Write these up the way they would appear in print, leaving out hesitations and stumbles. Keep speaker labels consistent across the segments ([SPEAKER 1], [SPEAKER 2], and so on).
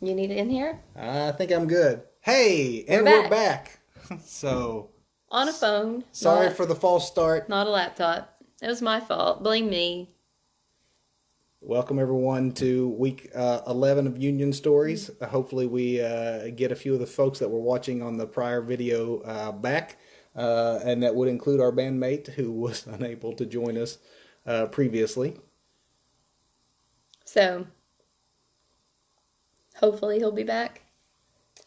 [SPEAKER 1] You need it in here?
[SPEAKER 2] I think I'm good. Hey,
[SPEAKER 1] We're
[SPEAKER 2] and we're
[SPEAKER 1] back.
[SPEAKER 2] back. So,
[SPEAKER 1] On a phone,
[SPEAKER 2] sorry
[SPEAKER 1] not
[SPEAKER 2] for the false start.
[SPEAKER 1] not a laptop. It was my fault. Blame me.
[SPEAKER 2] Welcome everyone to week 11 of Union Stories. Hopefully, we get a few of the folks that were watching on the prior video back, and that would include our bandmate who was unable to join us previously.
[SPEAKER 1] So hopefully he'll be back.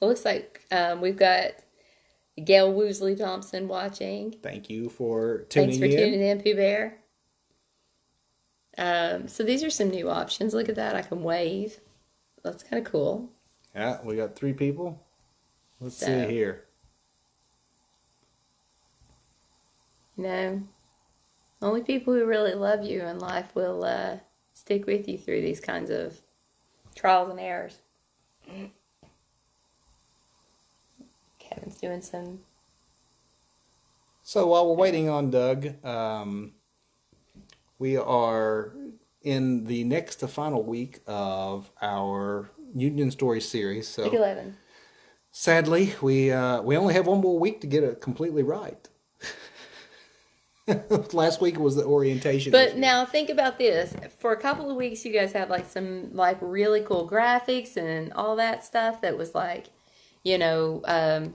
[SPEAKER 1] It looks like we've got Gail Woosley Thompson watching.
[SPEAKER 2] Thank you for
[SPEAKER 1] Thanks
[SPEAKER 2] tuning
[SPEAKER 1] for
[SPEAKER 2] in.
[SPEAKER 1] tuning in, Pooh Bear. So these are some new options. Look at that. I can wave. That's kind of cool.
[SPEAKER 2] Yeah, we got 3 people. Let's see
[SPEAKER 1] So,
[SPEAKER 2] here.
[SPEAKER 1] you know, only people who really love you in life will stick with you through these kinds of trials and errors. Kevin's doing some.
[SPEAKER 2] So while we're waiting on Doug, we are in the next to final week of our Union Story series.
[SPEAKER 1] Week
[SPEAKER 2] So
[SPEAKER 1] 11.
[SPEAKER 2] sadly, we only have one more week to get it completely right. Last week was the orientation
[SPEAKER 1] But
[SPEAKER 2] issue.
[SPEAKER 1] now think about this. For a couple of weeks, you guys had like some like really cool graphics and all that stuff that was like, you know,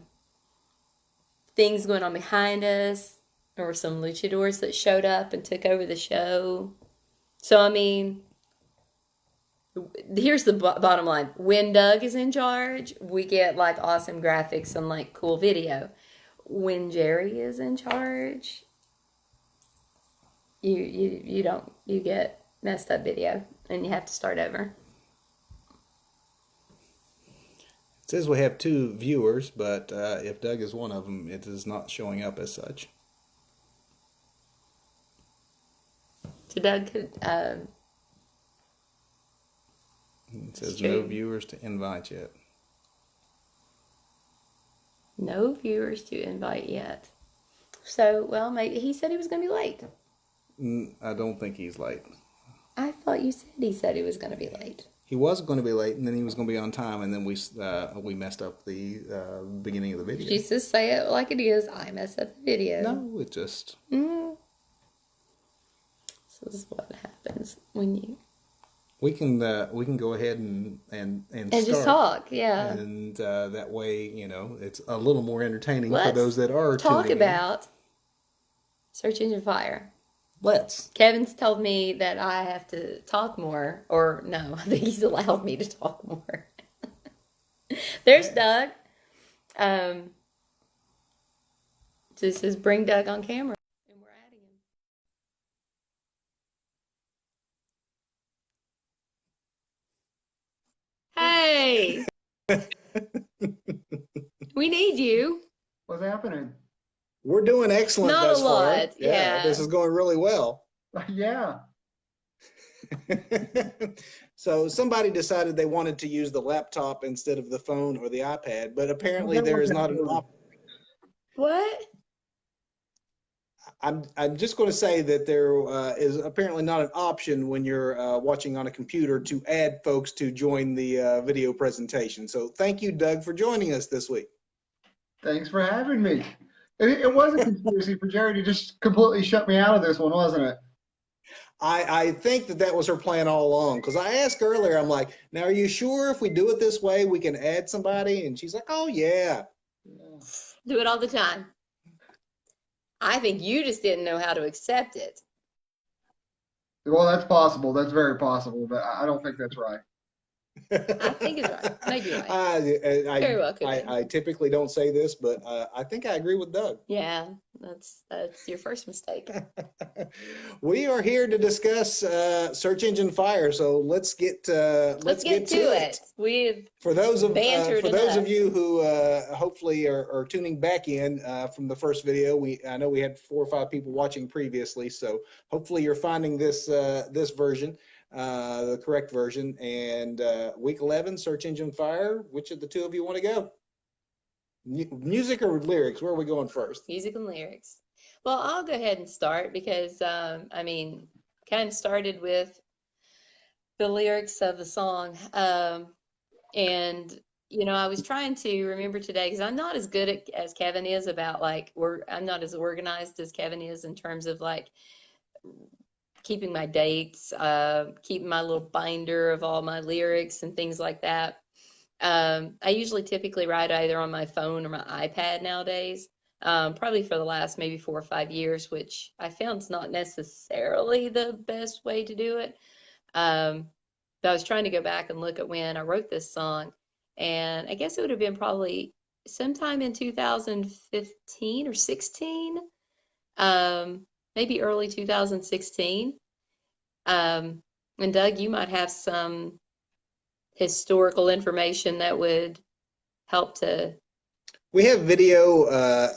[SPEAKER 1] things going on behind us. There were some luchadors that showed up and took over the show. So, I mean, here's the bottom line. When Doug is in charge, we get like awesome graphics and like cool video. When Jerry is in charge, you don't, you get messed up video and you have to start over.
[SPEAKER 2] It says we have 2 viewers, but if Doug is one of them, it is not showing up as such.
[SPEAKER 1] So Doug could,
[SPEAKER 2] It
[SPEAKER 1] it's
[SPEAKER 2] says no
[SPEAKER 1] true.
[SPEAKER 2] viewers to invite yet.
[SPEAKER 1] No viewers to invite yet. So, well, maybe he said he was going to be late.
[SPEAKER 2] I don't think he's late.
[SPEAKER 1] I thought you said he said he was going to be late.
[SPEAKER 2] He was going to be late, and then he was going to be on time, and then we messed up the beginning of the video.
[SPEAKER 1] You just say it like it is. I messed up the video.
[SPEAKER 2] No, it just
[SPEAKER 1] Mm. So this is what happens when you
[SPEAKER 2] we can go ahead and
[SPEAKER 1] and
[SPEAKER 2] start,
[SPEAKER 1] just talk. Yeah.
[SPEAKER 2] and that way it's a little more entertaining for
[SPEAKER 1] Let's
[SPEAKER 2] those that are
[SPEAKER 1] talk
[SPEAKER 2] tuning in.
[SPEAKER 1] about search engine fire.
[SPEAKER 2] Let's.
[SPEAKER 1] Kevin's told me that I have to talk more, or no, I think he's allowed me to talk more. There's Doug. So this is bring Doug on camera, and we're adding him. Hey, we need you.
[SPEAKER 3] What's happening?
[SPEAKER 2] We're doing excellent
[SPEAKER 1] Not a
[SPEAKER 2] thus far.
[SPEAKER 1] lot, yeah.
[SPEAKER 2] This is going really well.
[SPEAKER 3] Yeah.
[SPEAKER 2] So somebody decided they wanted to use the laptop instead of the phone or the iPad, but apparently
[SPEAKER 3] That
[SPEAKER 2] there is
[SPEAKER 3] worked
[SPEAKER 2] not
[SPEAKER 3] out
[SPEAKER 2] an
[SPEAKER 3] good.
[SPEAKER 2] option.
[SPEAKER 1] What?
[SPEAKER 2] I'm just going to say that there is apparently not an option when you're watching on a computer to add folks to join the video presentation. So thank you, Doug, for joining us this week.
[SPEAKER 3] Thanks for having me. It was a conspiracy for Jerry to just completely shut me out of this one, wasn't it?
[SPEAKER 2] I think that was her plan all along, because I asked earlier, I'm like, now, are you sure if we do it this way, we can add somebody? And she's like, oh, yeah.
[SPEAKER 1] Do it all the time. I think you just didn't know how to accept it.
[SPEAKER 3] Well, that's possible. That's very possible, but I don't think that's right.
[SPEAKER 1] I think it's right. Maybe right. Very well could be.
[SPEAKER 2] I typically don't say this, but I think I agree with Doug.
[SPEAKER 1] Yeah, that's your first mistake.
[SPEAKER 2] We are here to discuss search engine fire, so let's get to it.
[SPEAKER 1] We've
[SPEAKER 2] For those of
[SPEAKER 1] bantered enough.
[SPEAKER 2] you who hopefully are tuning back in from the first video, I know we had 4 or 5 people watching previously, so hopefully you're finding this version, the correct version. And week 11, search engine fire. Which of the 2 of you want to go? Music or lyrics? Where are we going first?
[SPEAKER 1] Music and lyrics. Well, I'll go ahead and start because I mean, kind of started with the lyrics of the song. And I was trying to remember today because I'm not as good as Kevin is about like I'm not as organized as Kevin is in terms of like keeping my dates, keeping my little binder of all my lyrics and things like that. I usually typically write either on my phone or my iPad nowadays. Probably for the last maybe 4 or 5 years, which I found is not necessarily the best way to do it. But I was trying to go back and look at when I wrote this song, and I guess it would have been probably sometime in 2015 or 16, maybe early 2016. Um, and Doug, you might have some historical information that would help to.
[SPEAKER 2] We have video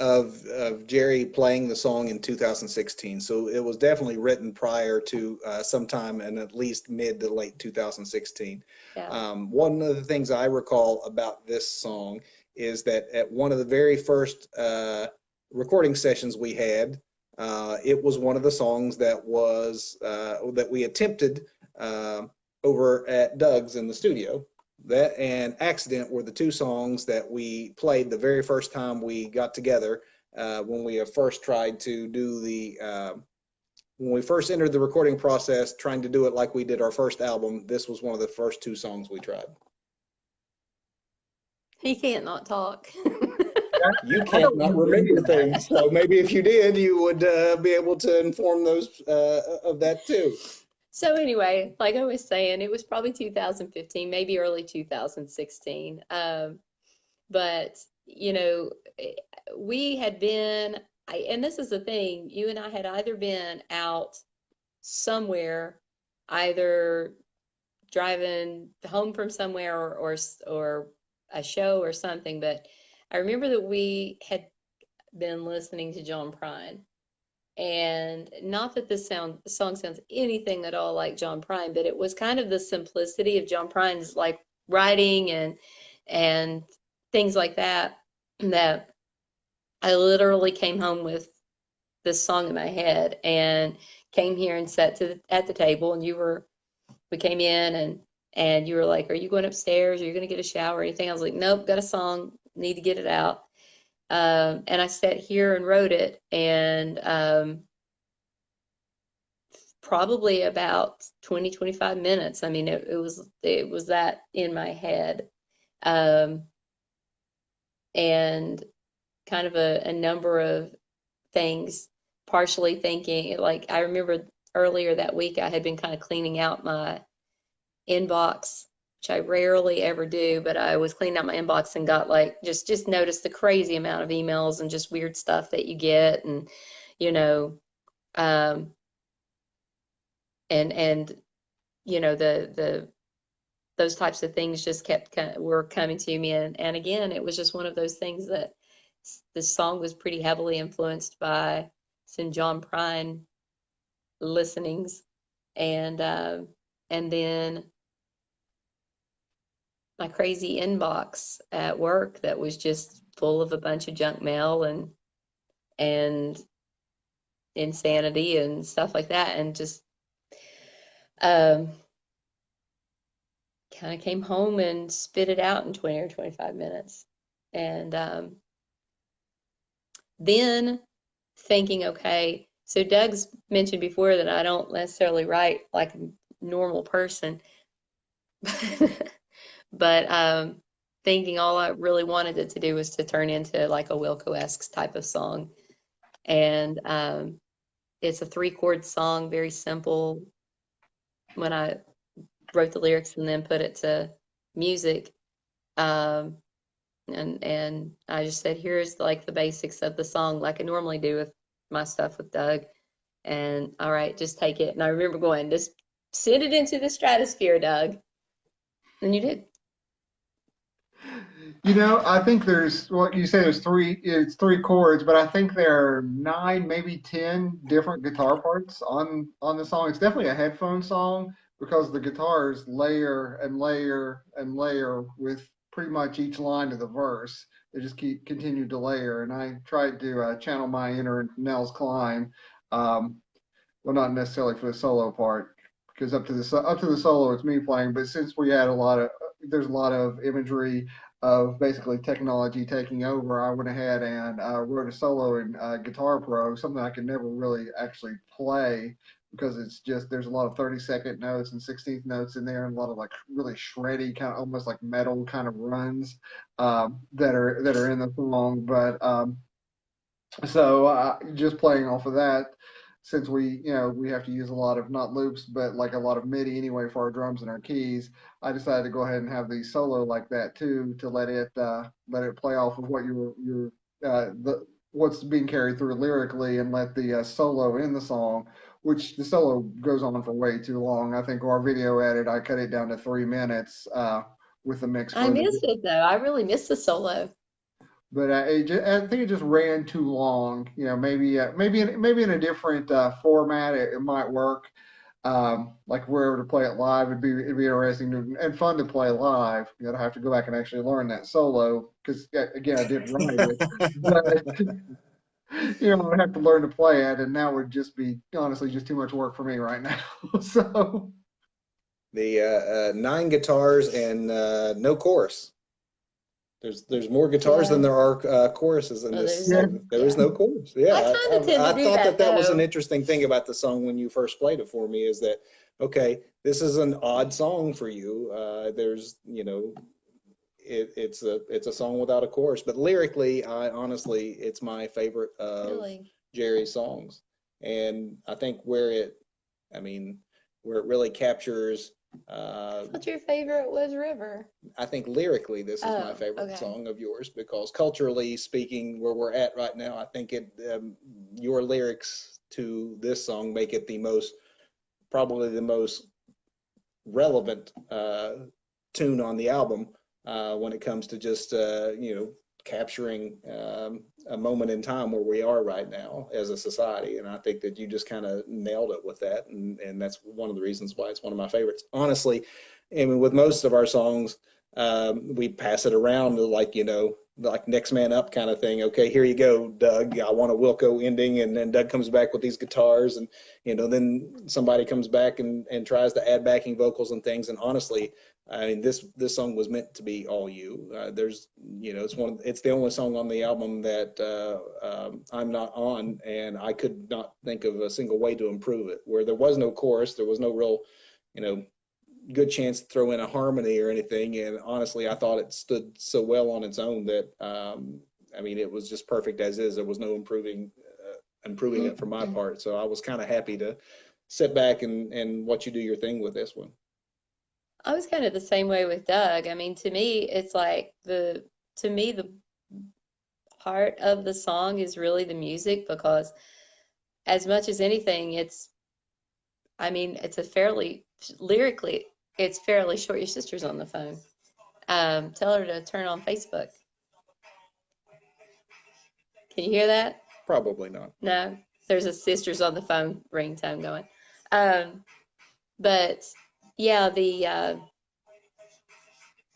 [SPEAKER 2] of Jerry playing the song in 2016, so it was definitely written prior to sometime in at least mid to late 2016.
[SPEAKER 1] Yeah.
[SPEAKER 2] One of the things I recall about this song is that at one of the very first recording sessions we had, it was one of the songs that was that we attempted over at Doug's in the studio. That and Accident were the two songs that we played the very first time we got together when we first tried to do when we first entered the recording process, trying to do it like we did our first album. This was one of the first two songs we tried.
[SPEAKER 1] He can't not talk.
[SPEAKER 2] You can't not remember things, so maybe if you did, you would be able to inform those of that too.
[SPEAKER 1] So anyway, like I was saying, it was probably 2015, maybe early 2016. But we had been, and this is the thing, you and I had either been out somewhere, either driving home from somewhere or a show or something. But I remember that we had been listening to John Prine. And not that this song sounds anything at all like John Prine, but it was kind of the simplicity of John Prine's like writing and things like that, that I literally came home with this song in my head and came here and sat at the table, and we came in, and you were like, "Are you going upstairs? Are you going to get a shower or anything?" I was like, "Nope, got a song, need to get it out." And I sat here and wrote it, and probably about 20-25 minutes. I mean, it was that in my head. And kind of a number of things, partially thinking, like I remember earlier that week I had been kind of cleaning out my inbox, which I rarely ever do, but I was cleaning out my inbox and got like just noticed the crazy amount of emails and just weird stuff that you get, and you know um and the those types of things just were coming to me, and again it was just one of those things that this song was pretty heavily influenced by some John Prine listenings, and then my crazy inbox at work that was just full of a bunch of junk mail and insanity and stuff like that, and just um kind of came home and spit it out in 20 or 25 minutes. And then thinking, okay, so Doug's mentioned before that I don't necessarily write like a normal person, but thinking all I really wanted it to do was to turn into like a Wilco-esque type of song. And it's a 3-chord song, very simple. When I wrote the lyrics and then put it to music, um, and I just said, here's like the basics of the song, like I normally do with my stuff with Doug. And all right, just take it. And I remember going, just send it into the stratosphere, Doug. And you did.
[SPEAKER 3] I think there's what you say it's 3 chords, but I think there are 9, maybe 10 different guitar parts on the song. It's definitely a headphone song because the guitars layer and layer and layer with pretty much each line of the verse. They just continue to layer. And I tried to channel my inner Nels Klein. Well, not necessarily for the solo part, because up to the solo it's me playing. But since we had a lot of there's a lot of imagery of basically technology taking over. I went ahead and wrote a solo in Guitar Pro, something I could never really actually play because it's just there's a lot of 30-second notes and 16th notes in there and a lot of like really shreddy kind of almost like metal kind of runs that are in the song. But so just playing off of that, since we have to use a lot of not loops, but like a lot of MIDI anyway for our drums and our keys, I decided to go ahead and have the solo like that too to let it play off of what the what's being carried through lyrically and let the solo in the song, which the solo goes on for way too long. I think our video edit I cut it down to 3 minutes with the mix
[SPEAKER 1] I
[SPEAKER 3] for the
[SPEAKER 1] missed it though. I really missed the solo.
[SPEAKER 3] but I think it just ran too long. Maybe in a different format it might work. Like if we were to play it live, it'd be interesting and fun to play live. You know, I have to go back and actually learn that solo because again I did write it, but I'd have to learn to play it, and that would just be honestly just too much work for me right now. So
[SPEAKER 2] The 9 guitars and no chorus. There's more guitars than
[SPEAKER 1] Yeah.
[SPEAKER 2] there are choruses in
[SPEAKER 1] Well,
[SPEAKER 2] this
[SPEAKER 1] there's
[SPEAKER 3] yeah,
[SPEAKER 2] song. There is
[SPEAKER 1] yeah.
[SPEAKER 2] no chorus.
[SPEAKER 1] I
[SPEAKER 2] Yeah,
[SPEAKER 1] kind of tend
[SPEAKER 2] I
[SPEAKER 1] to do
[SPEAKER 2] thought
[SPEAKER 1] that
[SPEAKER 2] that was an
[SPEAKER 1] though.
[SPEAKER 2] interesting thing about the song when you first played it for me is that okay, this is an odd song for you. There's it's a song without a chorus, but lyrically, I honestly it's my favorite of
[SPEAKER 1] Really.
[SPEAKER 2] Jerry's songs, and I think I mean, where it really captures.
[SPEAKER 1] I thought your favorite was River.
[SPEAKER 2] I think lyrically, this is my
[SPEAKER 1] Oh,
[SPEAKER 2] favorite
[SPEAKER 1] okay.
[SPEAKER 2] song of yours because culturally speaking, where we're at right now, I think your lyrics to this song make it probably the most relevant tune on the album when it comes to just capturing a moment in time where we are right now as a society. And I think that you just kind of nailed it with that, and that's one of the reasons why it's one of my favorites. Honestly, I mean, with most of our songs, we pass it around to like next man up kind of thing. Okay, here you go, Doug. I want a Wilco ending, and then Doug comes back with these guitars, and then somebody comes back and tries to add backing vocals and things. And honestly, I mean, this song was meant to be all you. It's the only song on the album that I'm not on, and I could not think of a single way to improve it. Where there was no chorus, there was no real, you know, good chance to throw in a harmony or anything. And honestly, I thought it stood so well on its own that I mean, it was just perfect as is. There was no improving it for my part. So I was kind of happy to sit back and watch you do your thing with this one.
[SPEAKER 1] I was kind of the same way with Doug. I mean, to me, it's like to me, the heart of the song is really the music because as much as anything, I mean, it's lyrically, it's fairly short. Your sister's on the phone. Tell her to turn on Facebook. Can you hear that?
[SPEAKER 2] Probably not.
[SPEAKER 1] No, there's a sister's on the phone ringtone going. Um, but yeah, the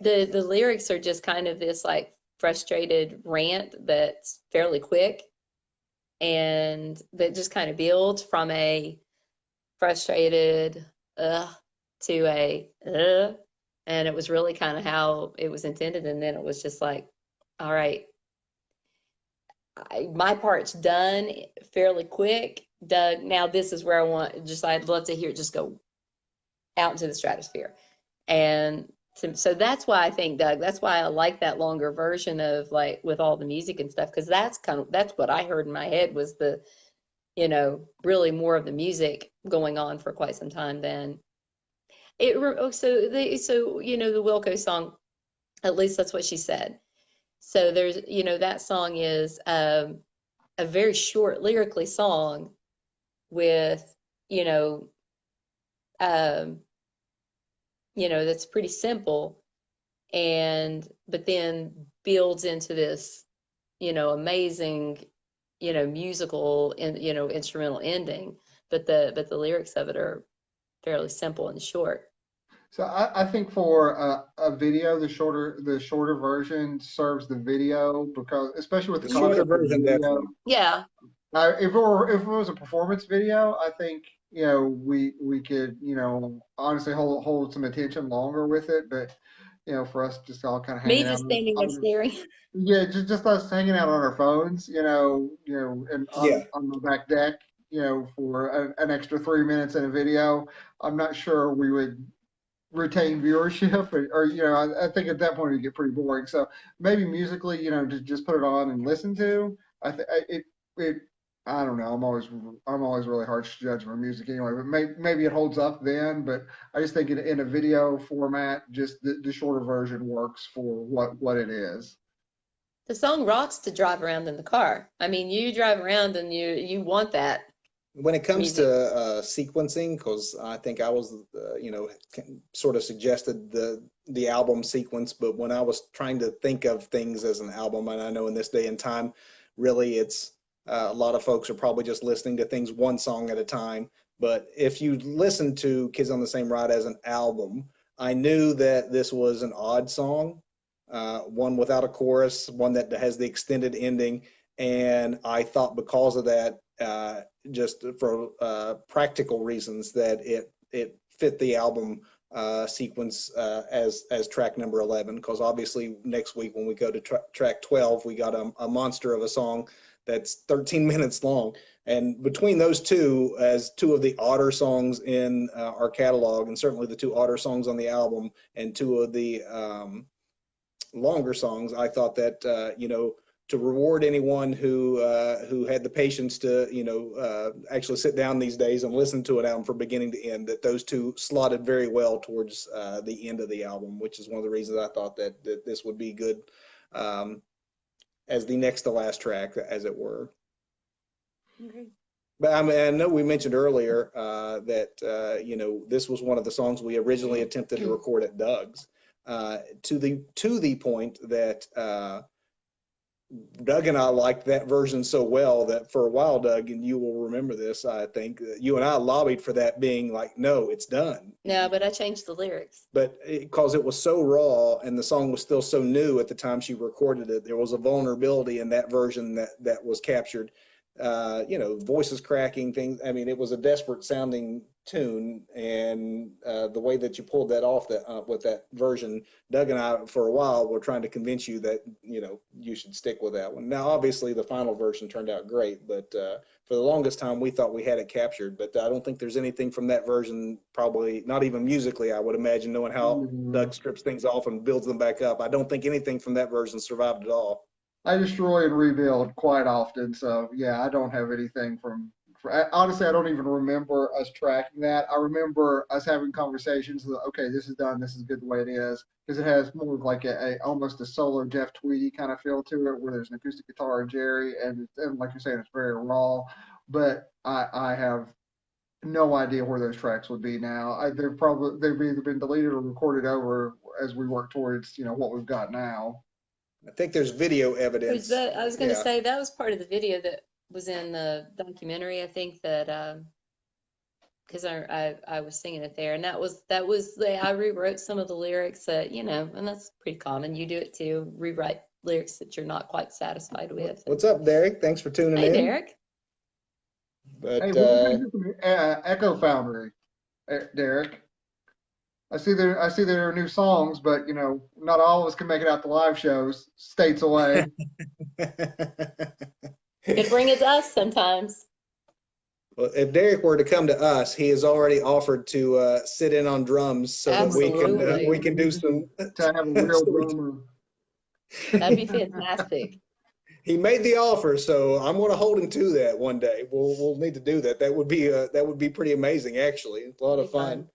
[SPEAKER 1] lyrics are just kind of this like frustrated rant that's fairly quick and that just kind of builds from a frustrated to a and it was really kind of how it was intended. And then it was just like, all right, my part's done fairly quick. Doug, now this is where I'd love to hear it just go out into the stratosphere. And so that's why I think, Doug, that's why I like that longer version of like with all the music and stuff, because that's what I heard in my head was really more of the music going on for quite some time than it. The Wilco song, at least that's what she said. So that song is a very short lyrically song with, um, that's pretty simple but then builds into this, amazing, musical and, instrumental ending. But the lyrics of it are fairly simple and short.
[SPEAKER 3] so I think for a video, the shorter version serves the video because especially with the
[SPEAKER 2] The shorter
[SPEAKER 3] concept of
[SPEAKER 2] version,
[SPEAKER 3] video.
[SPEAKER 2] definitely.
[SPEAKER 1] Yeah.
[SPEAKER 3] If it was a performance video, I think we could honestly hold some attention longer with it. But for us just all kind of
[SPEAKER 1] Me
[SPEAKER 3] hanging out
[SPEAKER 1] just standing there
[SPEAKER 3] on
[SPEAKER 1] staring.
[SPEAKER 3] yeah, just us hanging out on our phones, and
[SPEAKER 2] Yeah.
[SPEAKER 3] on the back deck, for an extra 3 minutes in a video. I'm not sure we would retain viewership, or I think at that point it'd get pretty boring. So maybe musically, just put it on and listen to. It I don't know. I'm always really harsh to judge my music anyway, but maybe it holds up then. But I just think in a video format, just the shorter version works for what it is.
[SPEAKER 1] The song rocks to drive around in the car. I mean, you drive around and you want that
[SPEAKER 2] When it comes to
[SPEAKER 1] music.
[SPEAKER 2] sequencing, because I think I was, sort of suggested the album sequence, but when I was trying to think of things as an album, and I know in this day and time, really it's a lot of folks are probably just listening to things one song at a time. But if you listen to Kids on the Same Ride as an album, I knew that this was an odd song, one without a chorus, one that has the extended ending, and I thought because of that. Just for practical reasons that it fit the album sequence as track number 11, because obviously next week when we go to track 12 we got a monster of a song that's 13 minutes long, and between those two as two of the odder songs in our catalog, and certainly the two odder songs on the album and two of the longer songs, I thought that to reward anyone who had the patience to actually sit down these days and listen to an album from beginning to end, that those two slotted very well towards the end of the album, which is one of the reasons I thought that this would be good um, as the next to last track, as it were.
[SPEAKER 1] Okay.
[SPEAKER 2] But I know we mentioned earlier that this was one of the songs we originally attempted to record at Doug's, to the point that Doug and I liked that version so well that for a while, Doug, and you will remember this, I think, you and I lobbied for that being like, no, it's done.
[SPEAKER 1] No, but I changed the lyrics.
[SPEAKER 2] But because it was so raw and the song was still so new at the time she recorded it, there was a vulnerability in that version that was captured. Voices cracking, things. I mean, it was a desperate sounding tune, and the way that you pulled that off with that version, Doug and I, for a while, were trying to convince you that you should stick with that one. Now, obviously, the final version turned out great, but for the longest time, we thought we had it captured. But I don't think there's anything from that version, probably not even musically. I would imagine, knowing how
[SPEAKER 3] Mhm.
[SPEAKER 2] Doug strips things off and builds them back up, I don't think anything from that version survived at all.
[SPEAKER 3] I destroy and rebuild quite often, so yeah, I don't have anything honestly, I don't even remember us tracking that. I remember us having conversations that, okay, this is done, this is good the way it is, because it has more of like almost a solo Jeff Tweedy kind of feel to it, where there's an acoustic guitar and Jerry, and like you're saying, it's very raw. But I have no idea where those tracks would be now. They've either been deleted or recorded over as we work towards what we've got now.
[SPEAKER 2] I think there's video
[SPEAKER 1] Was
[SPEAKER 2] evidence.
[SPEAKER 1] that, I was going to
[SPEAKER 2] Yeah.
[SPEAKER 1] say that was part of the video that was in the documentary. I think that because I was singing it there, and I rewrote some of the lyrics that and that's pretty common. You do it too, rewrite lyrics that you're not quite satisfied with. And
[SPEAKER 2] What's up, Derek? Thanks for tuning
[SPEAKER 1] hey,
[SPEAKER 2] in.
[SPEAKER 1] Derek.
[SPEAKER 3] Hey,
[SPEAKER 2] But
[SPEAKER 3] what do you think of the Echo Foundry, Derek? I see there are new songs, but not all of us can make it out to live shows states away.
[SPEAKER 1] Could bring it to us sometimes.
[SPEAKER 2] well, if Derek were to come to us, he has already offered to sit in on drums so that we
[SPEAKER 1] Absolutely.
[SPEAKER 2] can do some
[SPEAKER 3] To have a real
[SPEAKER 2] story.
[SPEAKER 3] drummer.
[SPEAKER 1] That'd be fantastic.
[SPEAKER 2] He made the offer, so I'm going to hold him to that one day. We'll need to do that. That would be pretty amazing, actually. It's a lot
[SPEAKER 1] That'd
[SPEAKER 2] of
[SPEAKER 1] be
[SPEAKER 2] fun.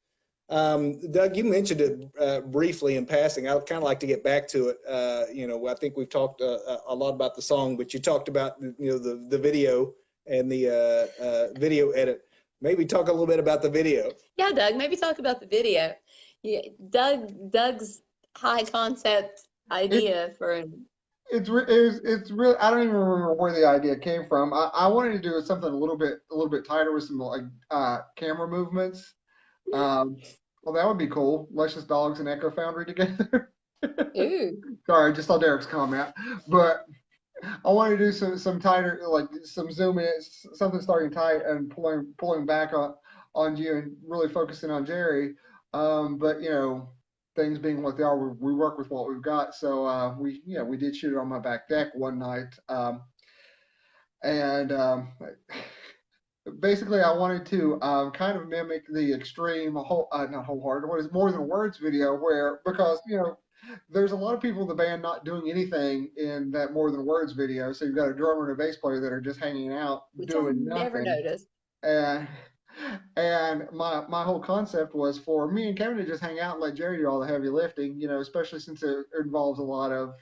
[SPEAKER 1] fun.
[SPEAKER 2] Doug, you mentioned it briefly in passing. I'd kind of like to get back to it. I think we've talked a lot about the song, but you talked about the video and the video edit. Maybe talk a little bit about the video.
[SPEAKER 1] Yeah, Doug, maybe talk about the video. Yeah, Doug's high concept
[SPEAKER 3] It
[SPEAKER 1] idea for
[SPEAKER 3] it's really I don't even remember where the idea came from. I wanted to do something a little bit tighter with some like camera movements. Well, that would be cool. Luscious Dogs and Echo Foundry together.
[SPEAKER 1] ooh.
[SPEAKER 3] Sorry, I just saw Derek's comment, but I want to do some tighter, like some zoom in, something starting tight and pulling back on you and really focusing on Jerry. But things being what they are, we work with what we've got. So we did shoot it on my back deck one night, and basically I wanted to kind of mimic the extreme whole not wholehearted, what is more than words video, where because there's a lot of people in the band not doing anything in that more than words video. So you've got a drummer and a bass player that are just hanging out
[SPEAKER 1] which I
[SPEAKER 3] doing
[SPEAKER 1] never
[SPEAKER 3] nothing.
[SPEAKER 1] noticed.
[SPEAKER 3] And my whole concept was for me and Kevin to just hang out and let Jerry do all the heavy lifting, especially since it involves a lot of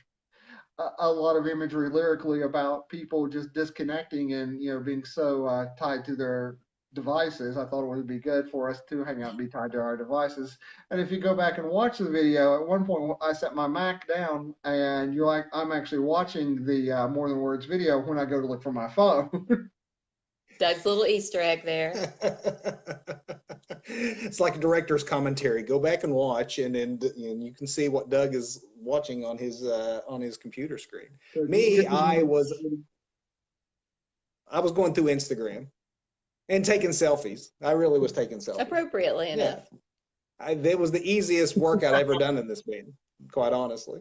[SPEAKER 3] imagery lyrically about people just disconnecting and being so tied to their devices. I thought it would be good for us to hang out and be tied to our devices. And if you go back and watch the video, at one point I set my Mac down, and you're like, I'm actually watching the More Than Words video when I go to look for my phone.
[SPEAKER 1] Doug's little Easter egg there.
[SPEAKER 2] It's like a director's commentary. Go back and watch, and you can see what Doug is watching on his computer screen.
[SPEAKER 3] So
[SPEAKER 2] Me, I was going through Instagram and taking selfies. I really was taking selfies.
[SPEAKER 1] Appropriately enough.
[SPEAKER 2] That was the easiest work I'd ever done in this band, quite honestly.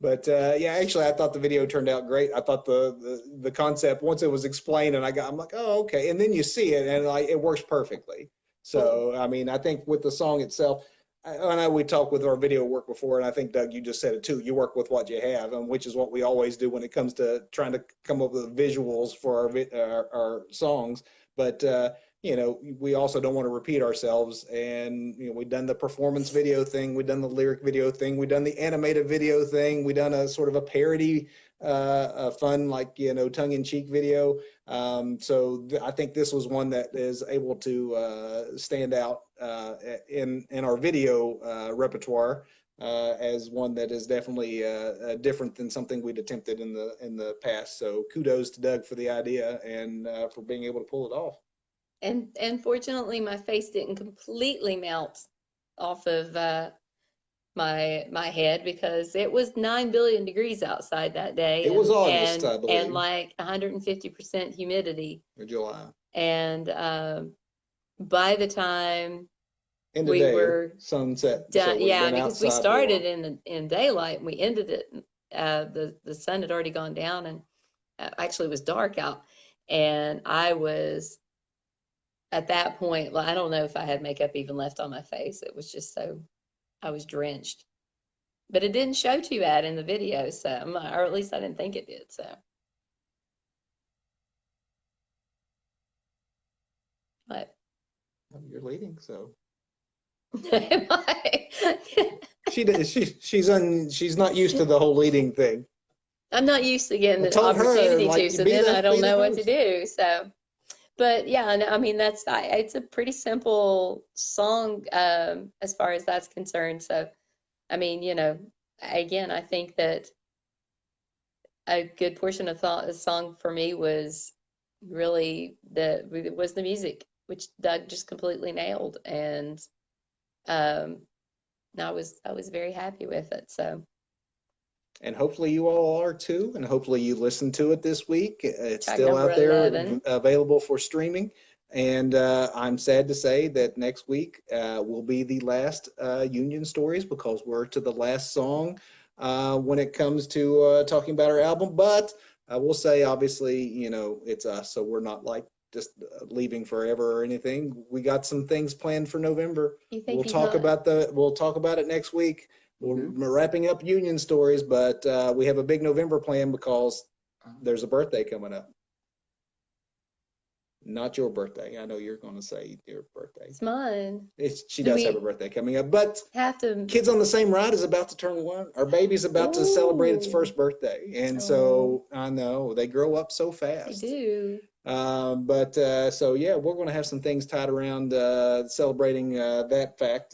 [SPEAKER 2] But actually, I thought the video turned out great. I thought the concept, once it was explained, and I'm like, oh, okay. And then you see it, and it works perfectly. So I mean, I think with the song itself, I know we talked with our video work before, and I think Doug, you just said it too. You work with what you have, and which is what we always do when it comes to trying to come up with visuals for our songs. But we also don't want to repeat ourselves. And we've done the performance video thing, we've done the lyric video thing, we've done the animated video thing, we've done a sort of a parody, a fun tongue-in-cheek video. So I think this was one that is able to stand out in our video repertoire as one that is definitely different than something we'd attempted in the past. So kudos to Doug for the idea and for being able to pull it off.
[SPEAKER 1] And fortunately, my face didn't completely melt off of my head, because it was 9 billion degrees outside that day.
[SPEAKER 2] It was August, I believe,
[SPEAKER 1] and like 150% humidity.
[SPEAKER 2] Or July.
[SPEAKER 1] And by the time
[SPEAKER 2] we were sunset
[SPEAKER 1] done, so because we started in daylight and we ended it. The sun had already gone down, and actually it was dark out, and I was. At that point, I don't know if I had makeup even left on my face. It was just I was drenched. But it didn't show too bad in the video, so, or at least I didn't think it did, so. What?
[SPEAKER 2] You're leading, so.
[SPEAKER 1] Am I?
[SPEAKER 2] She's not used to the whole leading thing.
[SPEAKER 1] I'm not used to getting the opportunity to, so then I don't know what to do, so. But yeah, I mean, it's a pretty simple song as far as that's concerned. So, I mean, again, I think that a good portion of the song for me was really the music, which Doug just completely nailed, and I was very happy with it. So.
[SPEAKER 2] And hopefully you all are too, and hopefully you listen to it this week. It's
[SPEAKER 1] Track
[SPEAKER 2] still out there
[SPEAKER 1] 11.
[SPEAKER 2] Available for streaming. And I'm sad to say that next week will be the last Union Stories, because we're to the last song when it comes to talking about our album. But I will say, obviously, it's us, so we're not like just leaving forever or anything. We got some things planned for November. We'll talk about it next week. We're wrapping up Union Stories, but we have a big November plan because there's a birthday coming up. Not your birthday. I know you're going to say your birthday.
[SPEAKER 1] It's mine.
[SPEAKER 2] She does have a birthday coming up, but Kids on the Same Ride is about to turn 1. Our baby's about to celebrate its first birthday, and so I know they grow up so fast.
[SPEAKER 1] They do.
[SPEAKER 2] So yeah, we're going to have some things tied around celebrating that fact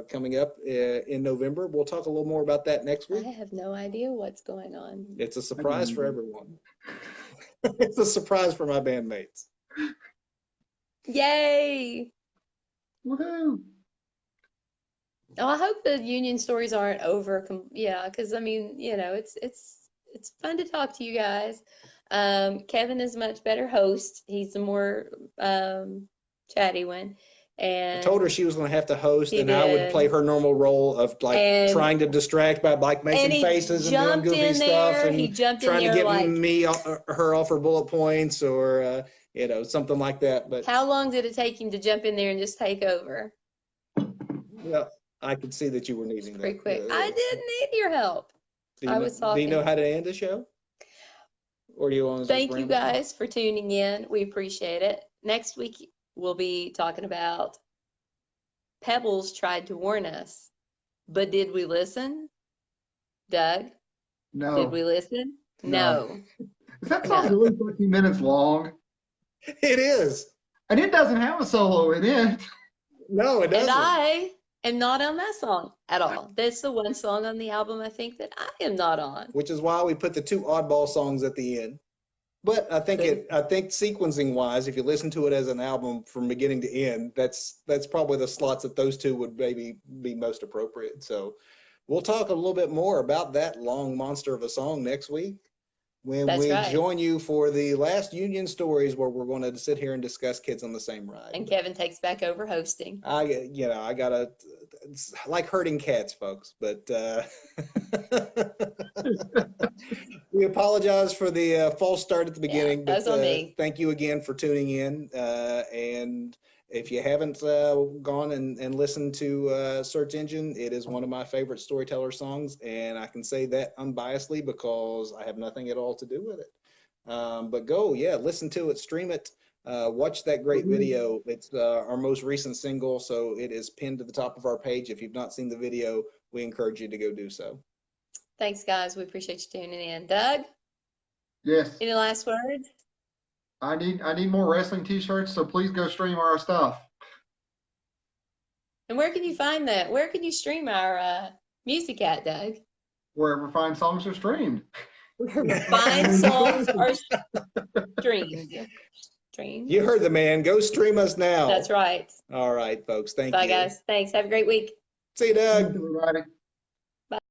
[SPEAKER 2] coming up in November. We'll talk a little more about that next week.
[SPEAKER 1] I have no idea what's going on.
[SPEAKER 2] It's a surprise for everyone. It's a surprise for my bandmates.
[SPEAKER 1] Yay!
[SPEAKER 3] Woohoo!
[SPEAKER 1] Oh, I hope the Union Stories aren't over. Yeah, because I mean, it's fun to talk to you guys. Kevin is a much better host. He's the more chatty one.
[SPEAKER 2] I told her
[SPEAKER 1] And
[SPEAKER 2] she was going to have to host,
[SPEAKER 1] he
[SPEAKER 2] and I would play
[SPEAKER 1] did.
[SPEAKER 2] her normal role of like
[SPEAKER 1] And
[SPEAKER 2] trying to distract by like
[SPEAKER 1] and
[SPEAKER 2] making
[SPEAKER 1] he
[SPEAKER 2] faces and doing
[SPEAKER 1] jumped
[SPEAKER 2] goofy
[SPEAKER 1] in
[SPEAKER 2] stuff
[SPEAKER 1] there. He
[SPEAKER 2] and
[SPEAKER 1] jumped in
[SPEAKER 2] trying to
[SPEAKER 1] there
[SPEAKER 2] get
[SPEAKER 1] like,
[SPEAKER 2] me her off her bullet points or something like that. But
[SPEAKER 1] how long did it take him to jump in there and just take over?
[SPEAKER 2] well, I could see that you were
[SPEAKER 1] It's
[SPEAKER 2] needing
[SPEAKER 1] pretty
[SPEAKER 2] that.
[SPEAKER 1] quick. I didn't need your help. I was
[SPEAKER 2] Do you know
[SPEAKER 1] talking.
[SPEAKER 2] how to end the show, or do you want to just
[SPEAKER 1] Thank you
[SPEAKER 2] ramble on?
[SPEAKER 1] guys for tuning in. We appreciate it. Next week, we'll be talking about Pebbles tried to warn us, but did we listen? Doug, did
[SPEAKER 3] No,
[SPEAKER 1] we listen?
[SPEAKER 3] no.
[SPEAKER 1] No,
[SPEAKER 3] Is that song
[SPEAKER 1] no.
[SPEAKER 3] really 13 minutes long?
[SPEAKER 2] It is.
[SPEAKER 3] And it doesn't have a solo in it.
[SPEAKER 2] No, it
[SPEAKER 1] And
[SPEAKER 2] doesn't.
[SPEAKER 1] I am not on that song at all. That's the one song on the album I think that I am not on.
[SPEAKER 2] Which is why we put the two oddball songs at the end. But I think sequencing wise, if you listen to it as an album from beginning to end, that's probably the slots that those two would maybe be most appropriate. So we'll talk a little bit more about that long monster of a song next week when
[SPEAKER 1] That's
[SPEAKER 2] we
[SPEAKER 1] right.
[SPEAKER 2] join you for the last Union Stories, where we're going to sit here and discuss Kids on the Same Ride.
[SPEAKER 1] And Kevin takes back over hosting.
[SPEAKER 2] I gotta, it's like herding cats, folks, but we apologize for the false start at the
[SPEAKER 1] Yeah,
[SPEAKER 2] beginning, but
[SPEAKER 1] that's on me.
[SPEAKER 2] thank you again for tuning in. And if you haven't gone and listened to Search Engine, it is one of my favorite Storyteller songs, and I can say that unbiasedly because I have nothing at all to do with it. But go, yeah, listen to it, stream it, watch that great video. It's our most recent single, so it is pinned to the top of our page. If you've not seen the video, we encourage you to go do so.
[SPEAKER 1] Thanks, guys. We appreciate you tuning in. Doug,
[SPEAKER 3] Yes.
[SPEAKER 1] any last words?
[SPEAKER 3] I need more wrestling t-shirts, so please go stream our stuff.
[SPEAKER 1] And where can you find that? Where can you stream our music at, Doug?
[SPEAKER 3] Wherever fine songs are streamed.
[SPEAKER 1] Fine songs are streamed. Streamed.
[SPEAKER 2] You heard the man. Go stream us now.
[SPEAKER 1] That's right.
[SPEAKER 2] All right, folks. Thank
[SPEAKER 1] Bye,
[SPEAKER 2] you.
[SPEAKER 1] guys. Thanks. Have a great week.
[SPEAKER 2] See you, Doug.
[SPEAKER 3] Thanks, everybody.